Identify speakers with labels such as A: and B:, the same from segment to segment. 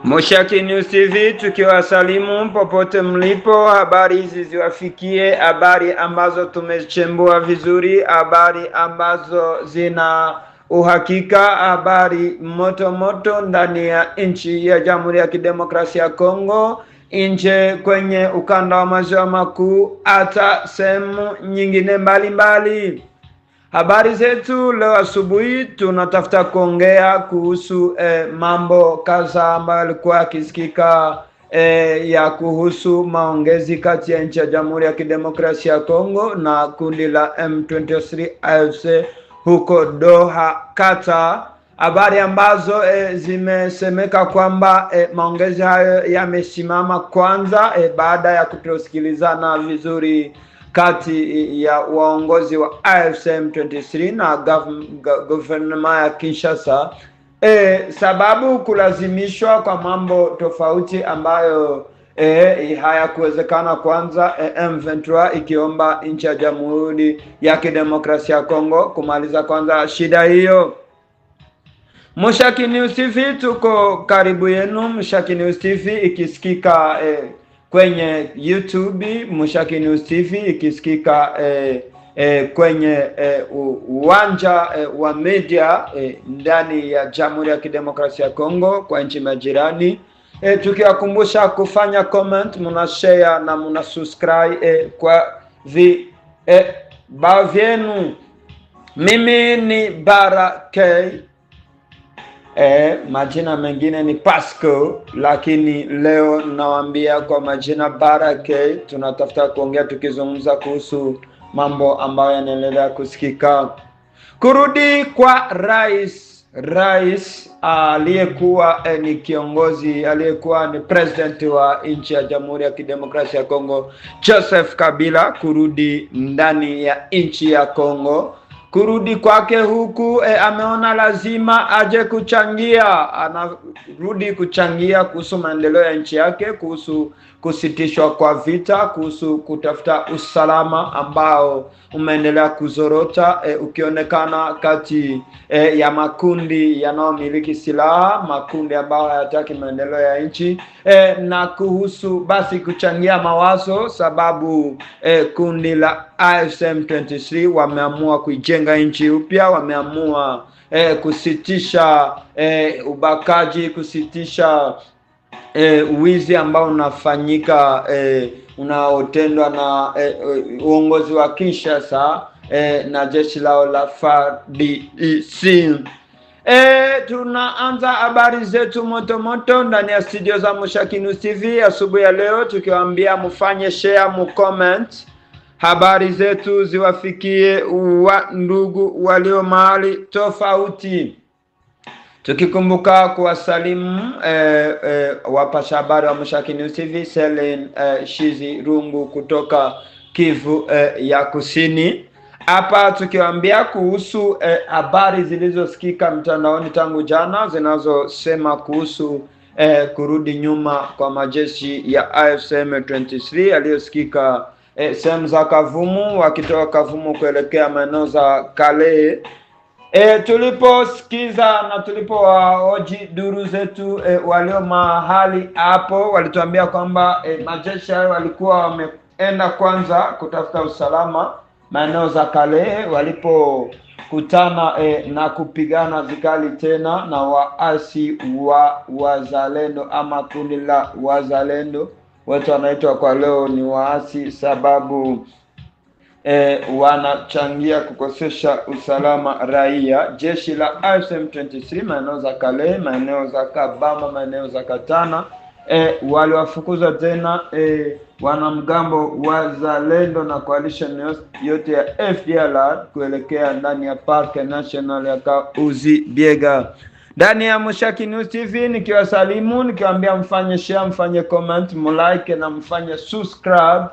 A: Mushaki News TV tukiwasalimu popote mlipo, habari hizi ziwafikie, habari ambazo tumechambua vizuri, habari ambazo zina uhakika, habari moto moto ndani ya nchi ya Jamhuri ya Kidemokrasia ya Kongo, nje kwenye ukanda wa maziwa makuu, hata sehemu nyingine mbalimbali. Habari zetu leo asubuhi tunatafuta kuongea kuhusu mambo kadhaa ambayo yalikuwa yakisikika ya kuhusu maongezi kati ya nchi ya Jamhuri ya Kidemokrasia ya Kongo na kundi la M23 AFC huko Doha, Qatar. Habari ambazo zimesemeka kwamba maongezi hayo yamesimama kwanza baada ya kutosikilizana vizuri kati ya waongozi wa AFC M23 na gouvernement ya Kinshasa, sababu kulazimishwa kwa mambo tofauti ambayo hayakuwezekana. Kwanza M23 ikiomba nchi ya Jamhuri ya Kidemokrasia ya Kongo kumaliza kwanza shida hiyo. Mushaki News TV tuko karibu yenu. Mushaki News TV ikisikika kwenye YouTube, Mushaki News TV ikisikika kwenye uwanja wa media ndani ya Jamhuri ya Kidemokrasia ya Kongo kwa nchi majirani. Tukiwakumbusha kufanya comment, muna share na muna subscribe kwa vibao vyenu. Mimi ni Baraka, majina mengine ni Pasco, lakini leo nawaambia kwa majina Baraka. Tunatafuta kuongea tukizungumza kuhusu mambo ambayo yanaendelea kusikika. Kurudi kwa rais aliyekuwa ni kiongozi, aliyekuwa ni president wa nchi ya Jamhuri ya Kidemokrasia ya Kongo, Joseph Kabila, kurudi ndani ya nchi ya Kongo. Kurudi kwake huku ameona lazima aje kuchangia, anarudi kuchangia kuhusu maendeleo ya nchi yake, kuhusu kusitishwa kwa vita, kuhusu kutafuta usalama ambao umeendelea kuzorota, ukionekana kati ya makundi yanayomiliki silaha, makundi ambayo hayataki maendeleo ya nchi, na kuhusu basi kuchangia mawazo, sababu kundi la AFC M23 wameamua kuijenga nchi upya, wameamua kusitisha ubakaji, kusitisha uwizi ambao unafanyika unaotendwa na uongozi wa Kinshasa na jeshi lao la FARDC. Tunaanza habari zetu moto moto ndani ya studio za Mushaki News TV asubuhi ya leo, tukiwaambia mfanye share, comment, habari zetu ziwafikie ndugu walio mahali tofauti. Tukikumbuka kuwasalimu wapasha habari wa Mushaki News TV, Selen Shizi Rungu kutoka Kivu ya Kusini. Hapa tukiwaambia kuhusu habari zilizosikika mtandaoni tangu jana, zinazosema kuhusu kurudi nyuma kwa majeshi ya AFC M23 yaliyosikika sehemu za Kavumu, wakitoka Kavumu kuelekea maeneo za Kale. Tuliposikiza na tulipowahoji duru zetu walio mahali hapo, walituambia kwamba majeshi hayo walikuwa wameenda kwanza kutafuta usalama maeneo za Kale, walipokutana na kupigana vikali tena na waasi wa Wazalendo ama kundi la Wazalendo. Watu wanaitwa kwa leo ni waasi sababu wanachangia kukosesha usalama raia. Jeshi la AFC M23 maeneo za Kale, maeneo za Kabama, maeneo za Katana, waliwafukuza tena wanamgambo wa Zalendo na coalition yote ya FDLR kuelekea ndani ya Park National ya Kahuzi-Biega. Ndani ya Mushaki News TV nikiwasalimu, nikiwaambia mfanye share, mfanye comment, mlike na mfanye subscribe,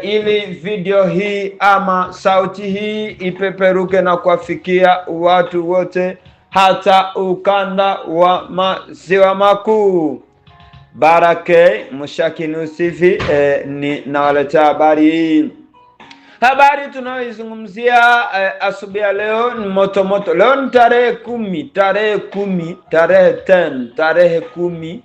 A: ili video hii ama sauti hii ipeperuke na kuwafikia watu wote, hata ukanda wa maziwa makuu. Baraka, Mushaki News TV ni nawaletea habari hii. Habari tunayoizungumzia asubuhi ya leo ni moto moto. Leo ni tarehe 10, tarehe 10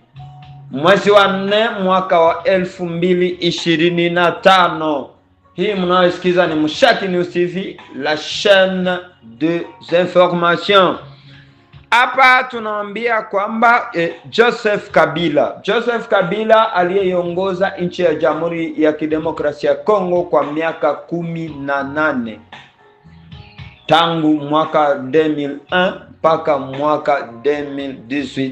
A: mwezi wa 4 mwaka wa 2025. Hii mnaosikiza ni Mushaki News TV, la chaîne des informations. Hapa tunaambia kwamba Joseph Kabila aliyeongoza nchi ya Jamhuri ya Kidemokrasia ya Kongo kwa miaka 18 tangu mwaka 2001 mpaka mwaka 2018.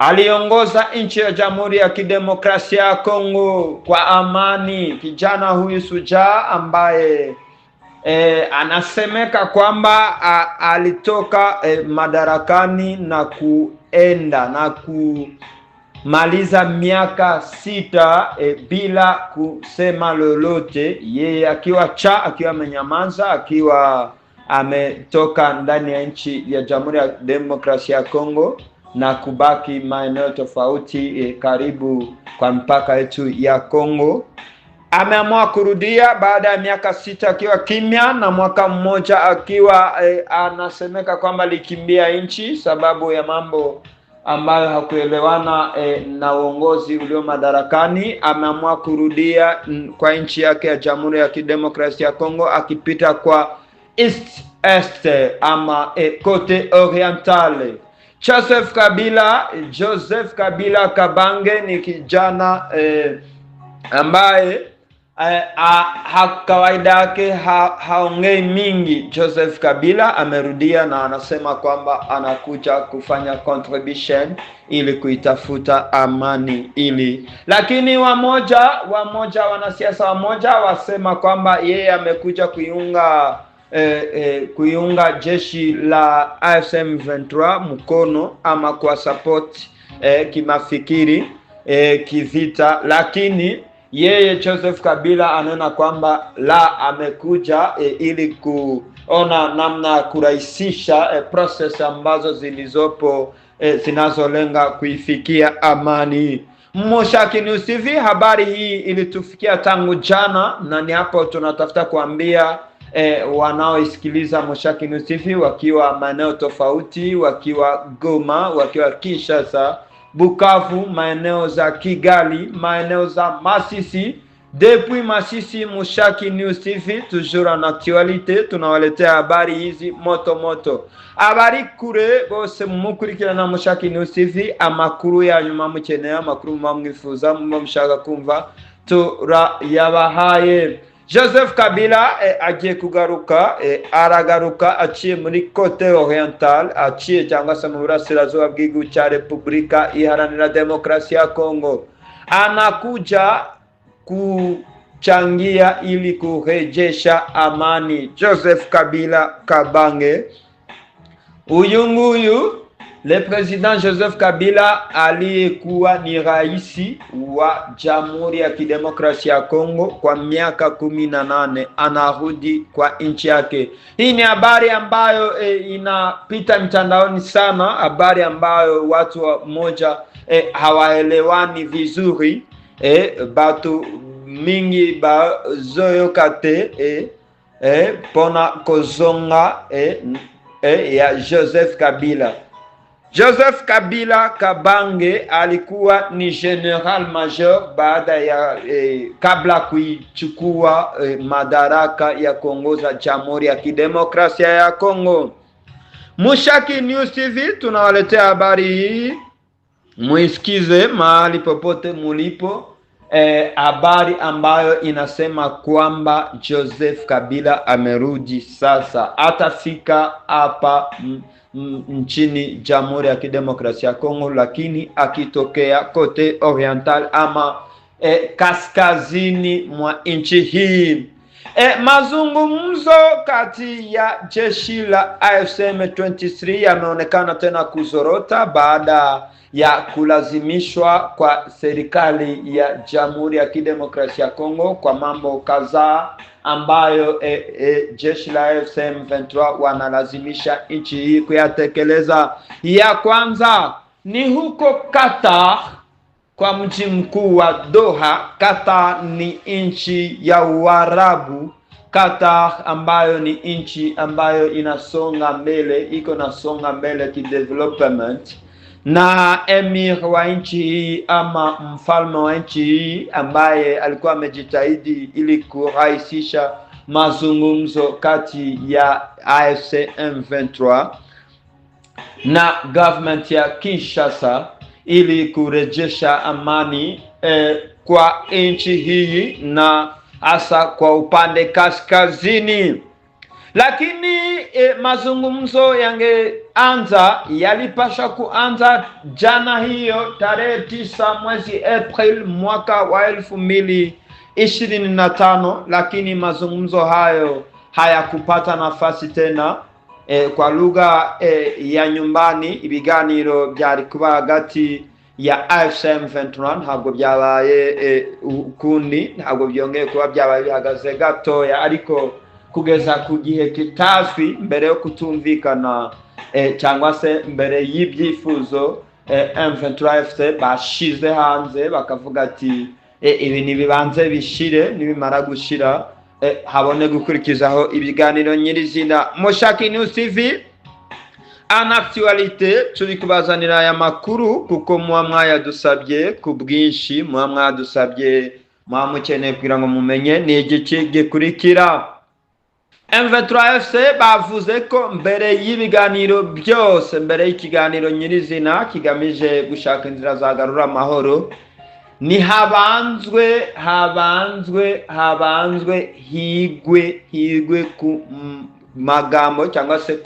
A: Aliongoza nchi ya Jamhuri ya Kidemokrasia ya Kongo kwa amani. Kijana huyu shujaa ambaye anasemeka kwamba alitoka madarakani na kuenda na kumaliza miaka 6 bila kusema lolote, yeye akiwa amenyamaza, akiwa ametoka ndani ya nchi ya Jamhuri ya Demokrasia ya Kongo na kubaki maeneo tofauti karibu kwa mpaka yetu ya Kongo. Ameamua kurudia baada ya miaka 6 akiwa kimya, na mwaka mmoja akiwa anasemeka kwamba alikimbia nchi sababu ya mambo ambayo hakuelewana na uongozi ulio madarakani. Ameamua kurudia kwa nchi yake ya Jamhuri ya Kidemokrasia ya Kongo, akipita kwa East ama kote orientale. Joseph Kabila Kabange ni kijana ambaye kawaida yake haongei mingi. Joseph Kabila amerudia na anasema kwamba anakuja kufanya contribution ili kuitafuta amani lakini wanasiasa wamoja wasema kwamba yeye amekuja kuiunga jeshi la AFC 23 mkono ama kwa support kimafikiri kivita, lakini yeye Joseph Kabila anaona kwamba amekuja ili kuona namna ya kurahisisha process ambazo zilizopo zinazolenga kuifikia amani. Mushaki News TV, habari hii ilitufikia tangu jana, na ni hapo tunatafuta kuambia wanaoisikiliza Mushaki News TV wakiwa maeneo tofauti, wakiwa Goma, wakiwa Kinshasa, Bukavu, maeneo za Kigali, maeneo za Masisi. Depuis Masisi, Mushaki News TV toujours en actualité, tunawaletea habari hizi moto. Habari kure bose mukurikira na Mushaki News TV, amakuru ya nyuma mukeneye, amakuru mumwifuza mumushaka kumva yabahaye. Joseph Kabila agiye kugaruka, aragaruka aciye muri Côte Orientale, aciye cyangwa se mu burasirazuba bw'igihugu cya Repubulika Iharanira Demokarasi ya Kongo. Anakuja kuchangia ili kurejesha amani. Joseph Kabila Kabange, huyu le president Joseph Kabila aliyekuwa ni raisi wa Jamhuri ya Kidemokrasia ya Kongo kwa miaka 18 anarudi kwa nchi yake. Hii ni habari ambayo inapita mtandaoni sana, habari ambayo watu moja hawaelewani vizuri, batu mingi bazoyokate pona kozonga ya Joseph Kabila. Joseph Kabila Kabange alikuwa ni general major baada ya kabla kuichukua madaraka ya kuongoza Jamhuri ya Kidemokrasia ya Kongo. Mushaki News TV tunawaletea habari hii, muisikize mahali popote mulipo. Habari ambayo inasema kwamba Joseph Kabila amerudi sasa, atafika hapa nchini Jamhuri ya Kidemokrasia ya Kongo, lakini akitokea kote oriental ama kaskazini mwa nchi hii. Mazungumzo kati ya jeshi la AFC M23 yameonekana tena kuzorota baada ya kulazimishwa kwa serikali ya Jamhuri ya Kidemokrasia ya Kongo kwa mambo kadhaa ambayo jeshi la AFC M23 wanalazimisha nchi hii kuyatekeleza. Ya kwanza ni huko Qatar, kwa mji mkuu wa Doha. Qatar ni nchi ya Uarabu. Qatar ambayo ni nchi ambayo inasonga mbele, iko nasonga mbele ki development. na emir wa nchi hii ama mfalme wa nchi hii ambaye alikuwa amejitahidi ili kurahisisha mazungumzo kati ya AFC M23 na government ya Kinshasa ili kurejesha amani kwa nchi hii na hasa kwa upande kaskazini. Lakini mazungumzo yalipasha kuanza jana hiyo tarehe 9 mwezi April mwaka wa 2025, lakini mazungumzo hayo hayakupata nafasi tena. Kwa lugha ya nyumbani, ibiganiro byari kuba hagati ya AFC M23 ntabwo byabaye ukundi, ntabwo byongeye kuba byabaye bihagaze gatoya, ariko kugeza ku gihe kitazwi mbere yo kutumvikana cyangwa se mbere y'ibyifuzo M23 FC bashize hanze bakavuga ati ibi nibibanze bishire, nibimara gushira habone gukurikizaho ibiganiro nyirizina. Mushaki News TV en actualité turi kubazanira aya makuru kuko mwayadusabye ku bwinshi, mwadusabye mukeneye kugira ngo mumenye ni igice gikurikira. M23 FC bavuze ko mbere y'ibiganiro byose, mbere y'ikiganiro nyirizina kigamije gushaka inzira zagarura amahoro, ni habanzwe higwe ku magambo cyangwa se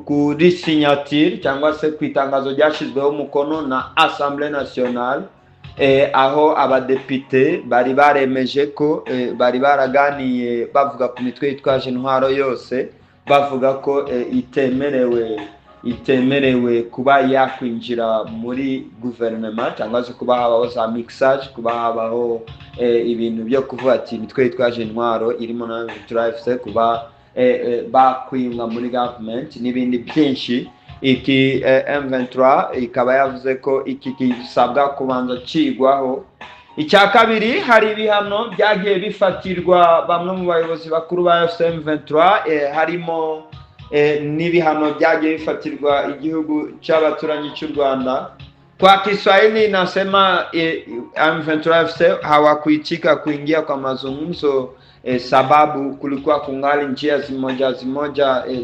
A: kuri signature cyangwa se ku itangazo ryashyizweho umukono na Assemblée Nationale, aho abadepite bari baremeje ko bari baraganiye bavuga ku mitwe yitwaje intwaro yose, bavuga ko itemerewe kuba yakwinjira muri guverinoma cyangwa se kuba habaho za mixage, kuba habaho ibintu byo kuvuga ati imitwe yitwaje intwaro irimo na M23 kuba bakwimwa muri government n'ibindi byinshi. Iki M23 ikaba yavuze ko iki gisabwa kubanza cigwaho. Icya kabiri, hari ibihano byagiye bifatirwa bamwe mu bayobozi bakuru ba M23, harimo n'ibihano byagiye bifatirwa igihugu cy'abaturanyi cy'u Rwanda. Kwa Kiswahili nasema M23 FC hawakuitika kuingia kwa mazungumzo sababu kulikuwa kungali njia zimoja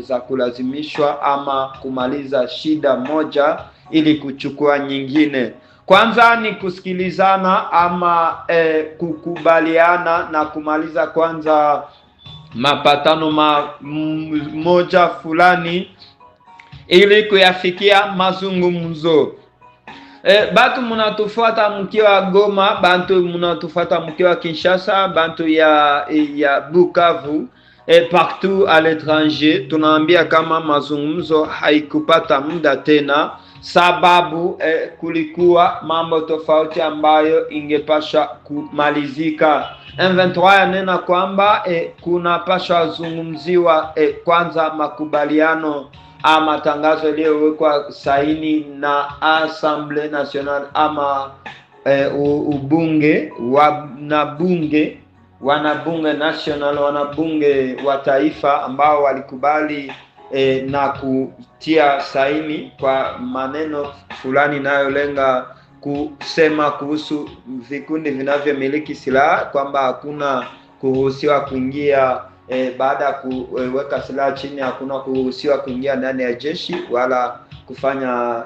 A: za kulazimishwa ama kumaliza shida moja ili kuchukua nyingine. Kwanza ni kusikilizana ama kukubaliana na kumaliza kwanza mapatano moja fulani ili kuyafikia mazungumzo. Batu munatufuata mkiwa Goma, bantu munatufuata mkiwa Kinshasa, bantu ya Bukavu, partout à l'étranger, tunaambia kama mazungumzo haikupata muda tena sababu kulikuwa mambo tofauti ambayo ingepasha kumalizika. M23 yanena kwamba kuna pasha zungumziwa kwanza makubaliano ama tangazo iliyowekwa saini na Assemblée Nationale ama wanabunge national, wanabunge wa taifa ambao walikubali na kutia saini kwa maneno fulani nayolenga kusema kuhusu vikundi vinavyomiliki silaha kwamba hakuna kuruhusiwa kuingia baada ya kuweka silaha chini, hakuna kuruhusiwa kuingia ndani ya jeshi wala kufanya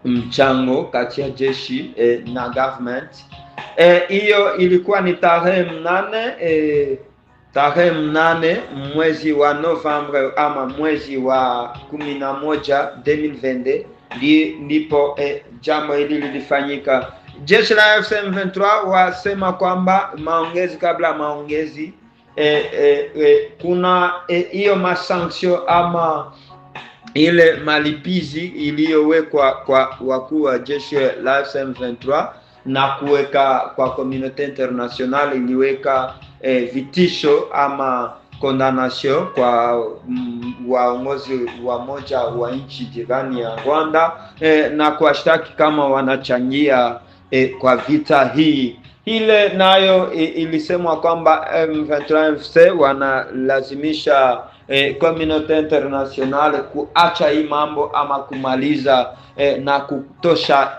A: mchango kati ya jeshi na government. Hiyo ilikuwa ni tarehe mnane mwezi wa Novembre ama mwezi wa 11 2022, ndipo jambo hili lilifanyika. Jeshi la AFC M23 wasema kwamba maongezi kabla maongezi kuna hiyo masanction ama ile malipizi iliyowekwa kwa wakuu wa jeshi la AFC M23 na kuweka kwa community international, iliweka vitisho ama condemnation kwa waongozi wa moja wa nchi jirani ya Rwanda na kuwashtaki kama wanachangia kwa vita hii. Ile nayo ilisemwa kwamba M23 FC wanalazimisha community international kuacha hii mambo ama kumaliza na kutosha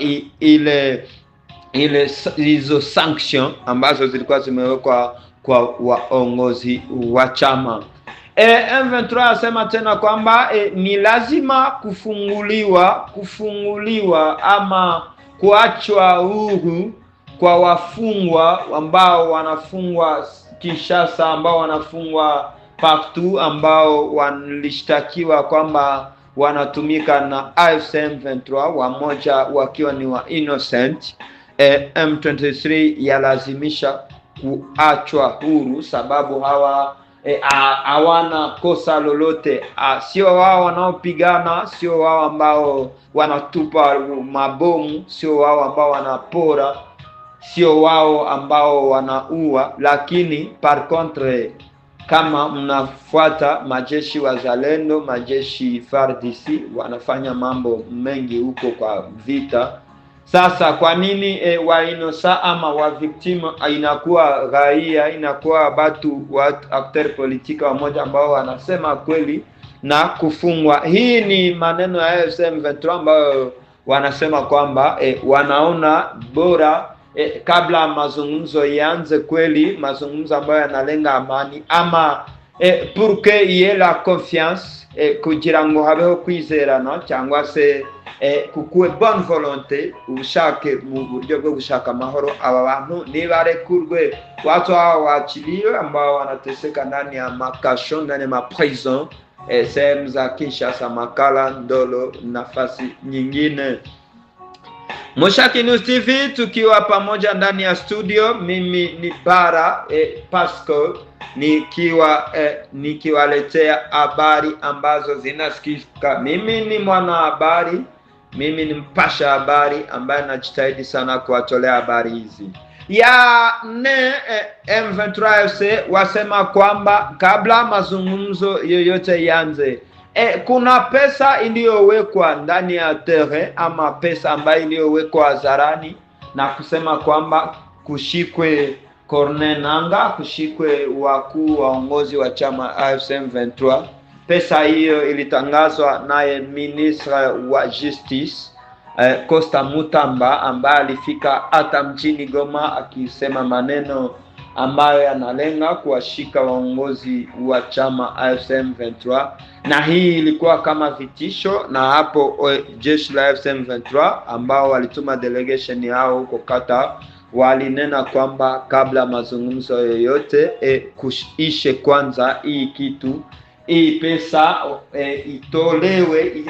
A: hizo sanction ambazo zilikuwa zimewekwa kwa waongozi wa chama. M23 asema tena kwamba ni lazima kufunguliwa ama kuachwa huru kwa wafungwa ambao wanafungwa Kinshasa, ambao wanafungwa partout, ambao walishtakiwa kwamba wanatumika na AFC M23, wamoja wakiwa ni wa innocent. M23 yalazimisha kuachwa huru sababu hawana kosa lolote. Sio wao wanaopigana, sio wao ambao wanatupa mabomu, sio wao ambao wanapora, sio wao ambao wanaua. Lakini par contre, kama mnafuata majeshi wazalendo, majeshi FARDC wanafanya mambo mengi huko kwa vita. Sasa kwa nini wainosa ama wa victim inakuwa raia, inakuwa watu acteur politique wamoja ambao wanasema kweli na kufungwa? Hii ni maneno ya M23 ambao wanasema kwamba wanaona bora kabla mazungumzo yaanze kweli, mazungumzo ambayo yanalenga amani ama pour que y ait la confiance, kugira ngo habeho kwizerana cyangwa se kukuwe bonne volonté, ubushake mu buryo bwo gushaka amahoro. Aba bantu nibarekurwe, watu hao waachiliwe ambao wanateseka ndani ya makasho, ndani ya prison sehemu za Kinshasa, Makala, Ndolo, nafasi nyingine. Mushaki News TV tukiwa pamoja ndani ya studio. Mimi ni Bara Pasco nikiwaletea habari ambazo zinasikika. Mimi ni mwana habari, mimi ni mpasha habari ambaye najitahidi sana kuwatolea habari hizi. M23 wasema kwamba kabla mazungumzo yoyote yanze, kuna pesa iliyowekwa ndani ya terrain ama pesa ambayo iliyowekwa hadharani, na kusema kwamba kushikwe Corneille Nangaa, kushikwe wakuu waongozi wa chama AFC M23. Pesa hiyo ilitangazwa naye ministre wa justice Costa Mutamba, ambaye alifika hata mjini Goma akisema maneno ambayo yanalenga kuwashika waongozi wa chama AFC M23, na hii ilikuwa kama vitisho. Na hapo jeshi la AFC M23 ambao walituma delegation yao huko Qatar walinena kwamba kabla mazungumzo yoyote kuishe kwanza hii kitu, hii pesa itolewe,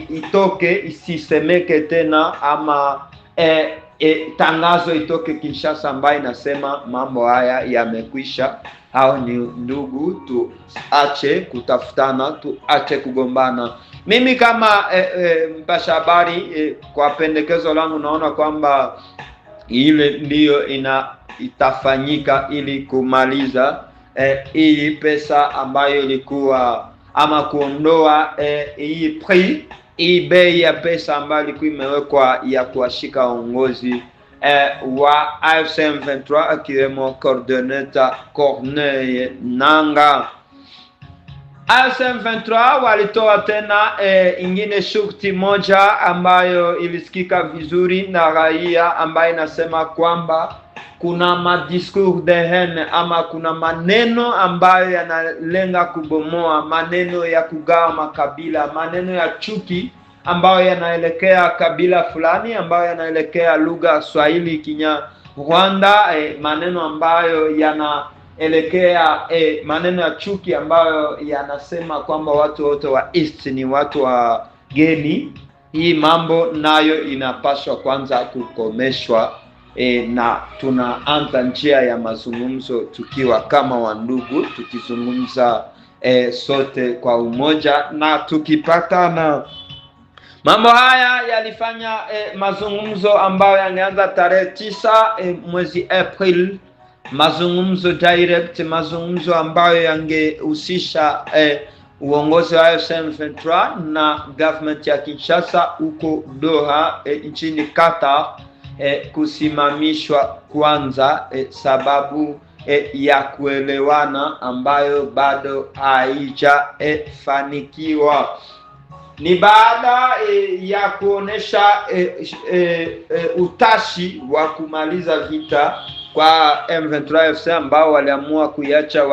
A: itoke, isisemeke tena, ama tangazo itoke Kinshasa ambayo inasema mambo haya yamekwisha, hao ni ndugu, tuache kutafutana, tuache kugombana. Mimi kama mpasha habari, kwa pendekezo langu naona kwamba ile ndiyo itafanyika ili kumaliza hii pesa ambayo ilikuwa, ama kuondoa hii bei ya pesa ambayo ilikuwa imewekwa ya kuwashika waongozi wa AFC M23 akiwemo coordinator Corneille Nangaa. AFC M23 walitoa tena ingine shurti moja ambayo ilisikika vizuri na raia, ambayo inasema kwamba kuna madiscours de haine ama kuna maneno ambayo yanalenga kubomoa, maneno ya kugawa makabila, maneno ya chuki ambayo yanaelekea kabila fulani, ambayo yanaelekea lugha Swahili, Kinyarwanda, maneno ambayo yanaelekea maneno ya chuki ambayo yanasema kwamba watu wote wa East ni watu wa geni. Hii mambo nayo inapaswa kwanza kukomeshwa, na tunaanza njia ya mazungumzo tukiwa kama wandugu, tukizungumza sote kwa umoja, na tukipatana. Mambo haya yalifanya mazungumzo ambayo yangeanza tarehe 9 mwezi April, mazungumzo direct, mazungumzo ambayo yangehusisha uongozi wa AFC M23 na government ya Kinshasa huko Doha nchini Qatar, kusimamishwa kwanza, sababu ya kuelewana ambayo bado haijafanikiwa. Ni baada ya kuonesha utashi wa kumaliza vita kwa M23 FC ambao waliamua kuiacha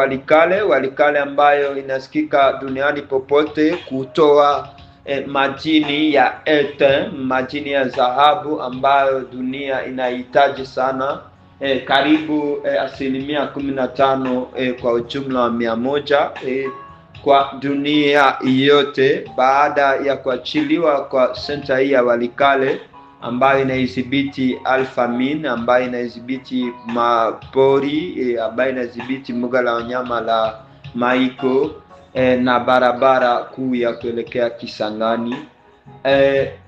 A: Walikale ambayo inasikika duniani popote, kutoa madini ya ethane, madini ya dhahabu ambayo dunia inahitaji sana, karibu 15% kwa ujumla wa 100 kwa dunia yote, baada ya kuachiliwa kwa senta hii ya Walikale ambayo inaidhibiti Alphamine, ambayo inaidhibiti mapori, ambayo inaidhibiti mbuga la wanyama la Maiko na barabara kuu ya kuelekea Kisangani.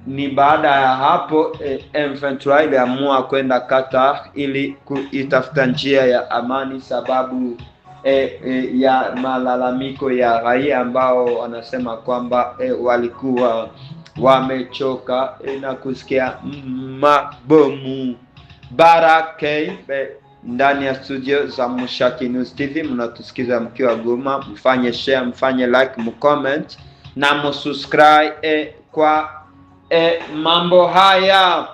A: Ni baada ya hapo M23 iliamua kwenda Qatar ili kuitafuta njia ya amani, sababu ya malalamiko ya raia ambao wanasema kwamba walikuwa wamechoka na kusikia mabomu. Baraka ndani ya studio za Mushaki News TV, mnatusikiza mkiwa Goma, mfanye share, mfanye like, mcomment na msubscribe kwa mambo haya.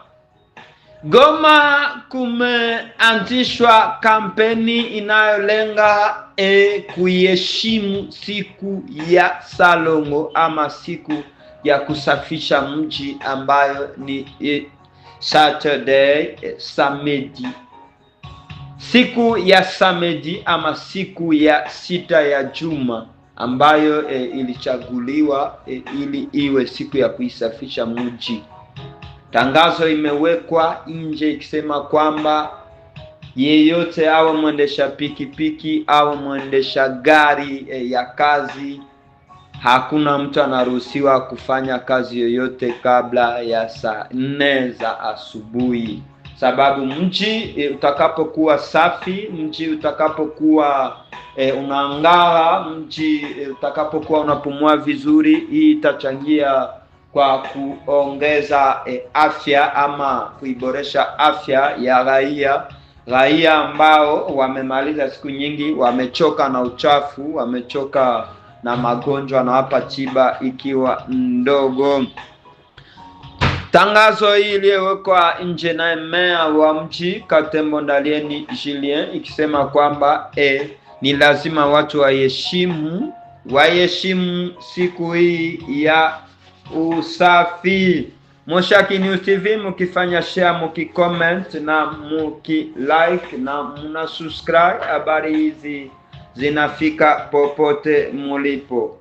A: Goma kumeanzishwa kampeni inayolenga kuheshimu siku ya Salongo ama siku ya kusafisha mji ambayo ni Saturday, samedi. Siku ya samedi ama siku ya sita ya juma ambayo ilichaguliwa ili iwe siku ya kuisafisha mji. Tangazo imewekwa nje ikisema kwamba yeyote awe mwendesha pikipiki au mwendesha gari ya kazi, hakuna mtu anaruhusiwa kufanya kazi yoyote kabla ya saa 4 za asubuhi, sababu mji utakapokuwa safi, mji utakapokuwa unang'ara, mji utakapokuwa unapumua vizuri, hii itachangia kwa kuongeza afya ama kuiboresha afya ya raia ambao wamemaliza siku nyingi, wamechoka na uchafu, wamechoka na magonjwa na hapa tiba ikiwa ndogo. Tangazo hili iliyowekwa nje na meya wa mji Katembo Ndalieni Julien ikisema kwamba ni lazima watu waheshimu siku hii ya usafi. Mushaki News TV, mukifanya share, mukicomment na mukilike na muna subscribe, habari hizi zinafika popote mulipo.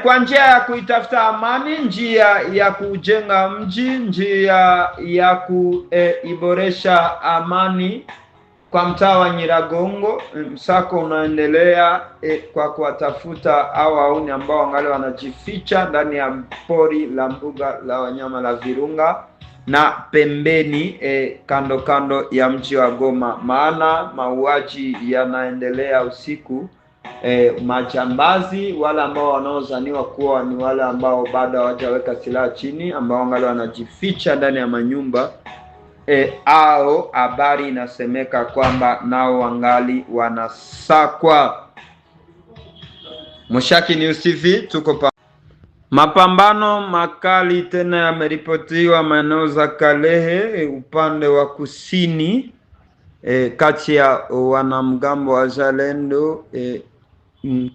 A: Kwa njia ya kuitafuta amani, njia ya kujenga mji, njia ya kuiboresha amani kwa mtaa wa Nyiragongo, msako unaendelea kwa kuwatafuta hao wauni ambao wangali wanajificha ndani ya pori la mbuga la wanyama la Virunga na pembeni kando ya mji wa Goma, maana mauaji yanaendelea usiku. Majambazi wale ambao wanaozaniwa kuwa ni wale ambao bado hawajaweka silaha chini, ambao wangali wanajificha ndani ya manyumba, au habari inasemeka kwamba nao wangali wanasakwa. Mushaki News TV tuko mapambano makali tena yameripotiwa maeneo za Kalehe upande wa kusini, kati ya wanamgambo wa Zalendo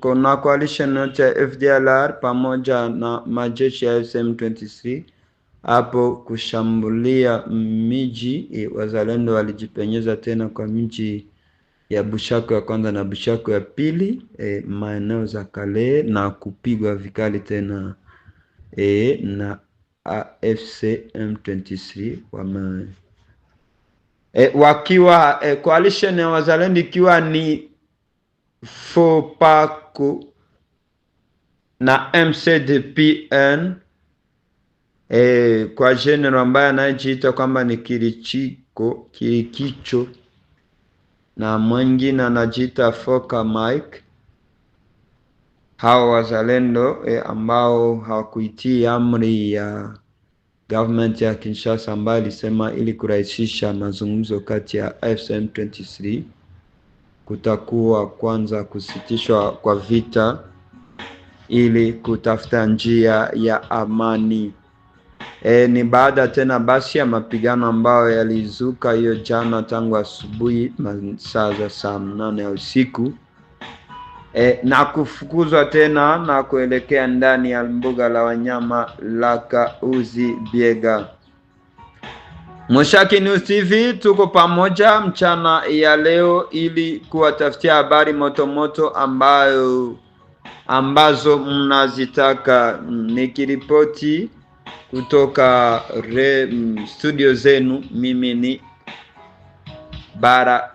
A: kuna coalition yote ya FDLR pamoja na majeshi ya SM23 hapo kushambulia miji. Wazalendo walijipenyeza tena kwa miji ya Bushako ya kwanza na Bushako ya pili, maeneo za Kale, na kupigwa vikali tena na AFC M23 wakiwa coalition ya wazalendo ikiwa ni FOPACO na MCDPN, kwa general ambaye anajiita kwamba ni Kirikicho na mwingine anajiita Foka Mike. Hawa wazalendo ambao hawakuitii amri ya government ya Kinshasa ambayo ilisema ili kurahisisha mazungumzo kati ya AFC M23 kutakuwa kwanza kusitishwa kwa vita ili kutafuta njia ya amani. Ni baada tena basi ya mapigano ambayo yalizuka hiyo jana tangu asubuhi saa za saa 8 ya usiku, na kufukuzwa tena na kuelekea ndani ya mbuga la wanyama la Kahuzi-Biega. Mushaki News TV tuko pamoja mchana ya leo ili kuwatafutia habari moto ambazo mnazitaka. Nikiripoti kutoka studio zenu, mimi ni Bara